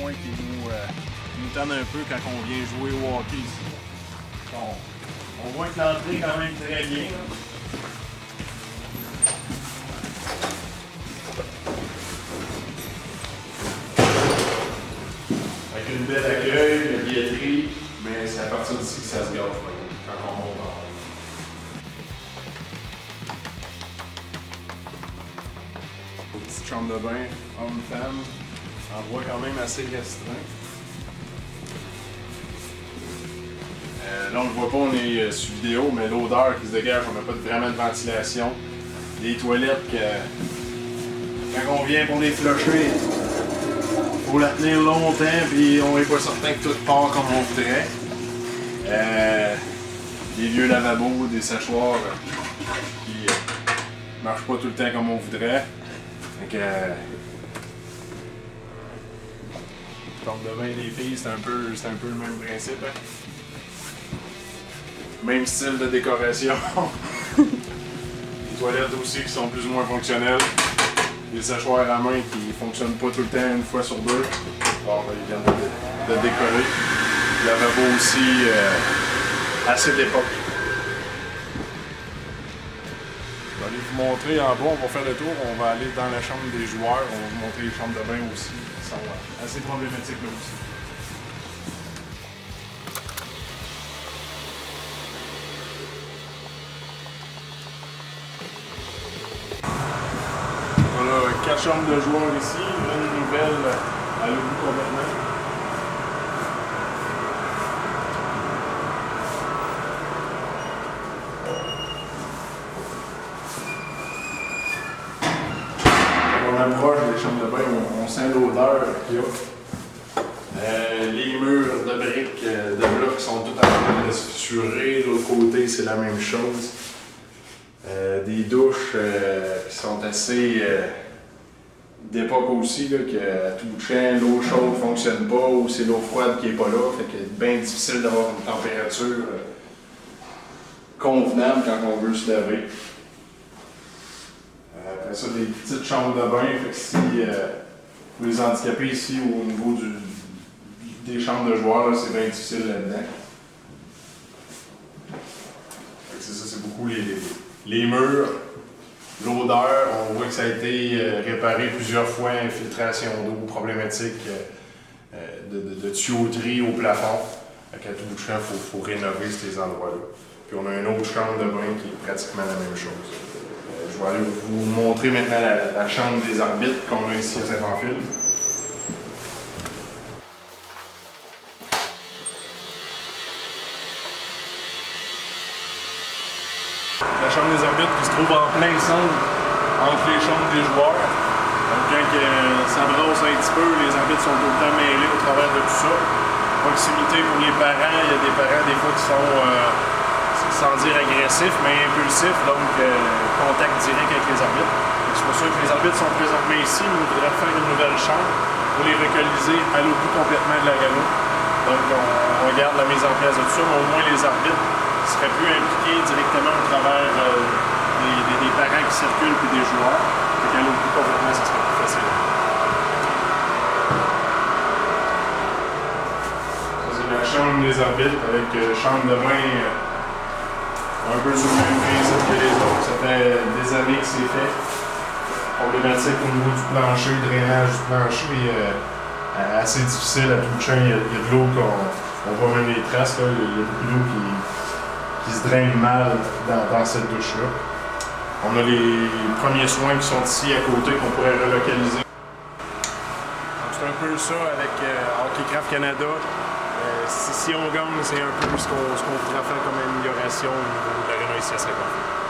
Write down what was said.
coins qui nous tannent un peu quand on vient jouer au hockey ici. Bon, on voit que l'entrée est quand même très bien. Là. Avec une belle accueil, une billetterie, mais c'est à partir d'ici que ça se gâte quand on monte en haut. Petite chambre de bain, homme-femme, endroit quand même assez restreint. Là, on ne le voit pas, on est sur vidéo, mais l'odeur qui se dégage, on n'a pas vraiment de ventilation. Les toilettes, quand on vient pour les flusher, il faut la tenir longtemps, puis on n'est pas certain que tout part comme on voudrait. Des vieux lavabos, des séchoirs qui ne marchent pas tout le temps comme on voudrait. Donc, chambre de bain des filles, c'est un peu le même principe. Hein? Même style de décoration. Les toilettes aussi qui sont plus ou moins fonctionnelles. Les séchoirs à main qui ne fonctionnent pas tout le temps, une fois sur deux. Bon, ils viennent de décoller. Le lavabo aussi, assez d'époque. Je vais aller vous montrer en bas, on va faire le tour, on va aller dans la chambre des joueurs, on va vous montrer les chambres de bain aussi, qui sont assez problématiques là aussi. Voilà, 4 chambres de joueurs ici, une nouvelle à l'autre complètement. On approche des chambres de bain, on sent l'odeur qu'il y a. Les murs de briques, de blocs sont tout en train de se fissurer. De l'autre côté, c'est la même chose. Des douches qui sont assez d'époque aussi, là, que à tout bout de champ, l'eau chaude ne fonctionne pas ou c'est l'eau froide qui n'est pas là. Fait que c'est bien difficile d'avoir une température convenable quand on veut se laver. Après ça, des petites chambres de bain. Fait que si pour les handicapés ici, au niveau des chambres de joueurs, c'est bien difficile là-dedans. C'est ça, c'est beaucoup les murs, l'odeur. On voit que ça a été réparé plusieurs fois, infiltration d'eau, problématique de tuyauterie au plafond. Fait qu'à tout bout de champ, il faut rénover ces endroits-là. Puis on a une autre chambre de bain qui est pratiquement la même chose. Je vais aller vous montrer maintenant la chambre des arbitres qu'on a ici à Saint-Pamphile. La chambre des arbitres qui se trouve en plein centre entre les chambres des joueurs. Donc quand ça brosse un petit peu, les arbitres sont tout le temps mêlés au travers de tout ça. Proximité pour les parents, il y a des parents des fois qui sont, sans dire agressifs, mais impulsifs, donc contact direct avec les arbitres. C'est pour ça que les arbitres sont présentement ici, mais on voudrait faire une nouvelle chambre pour les localiser à l'autre bout complètement de l'arena. Donc on regarde la mise en place de tout ça, mais au moins les arbitres seraient plus impliqués directement au travers des parents qui circulent et des joueurs. Donc à l'autre bout complètement, ça serait plus facile. Ça c'est la chambre des arbitres avec chambre de bain un peu sur le même principe que les autres. Ça fait des années que c'est fait. Problématique au niveau du plancher, drainage du plancher, assez difficile à tout champ. Il y a de l'eau on voit même les traces, là. Il y a beaucoup d'eau qui se draine mal dans cette douche-là. On a les premiers soins qui sont ici à côté qu'on pourrait relocaliser. C'est un peu ça avec Hockeycraft Canada. Si on gagne, c'est un peu ce qu'on voudrait faire comme amélioration au niveau de l'aréna ici à Saint-Pamphile.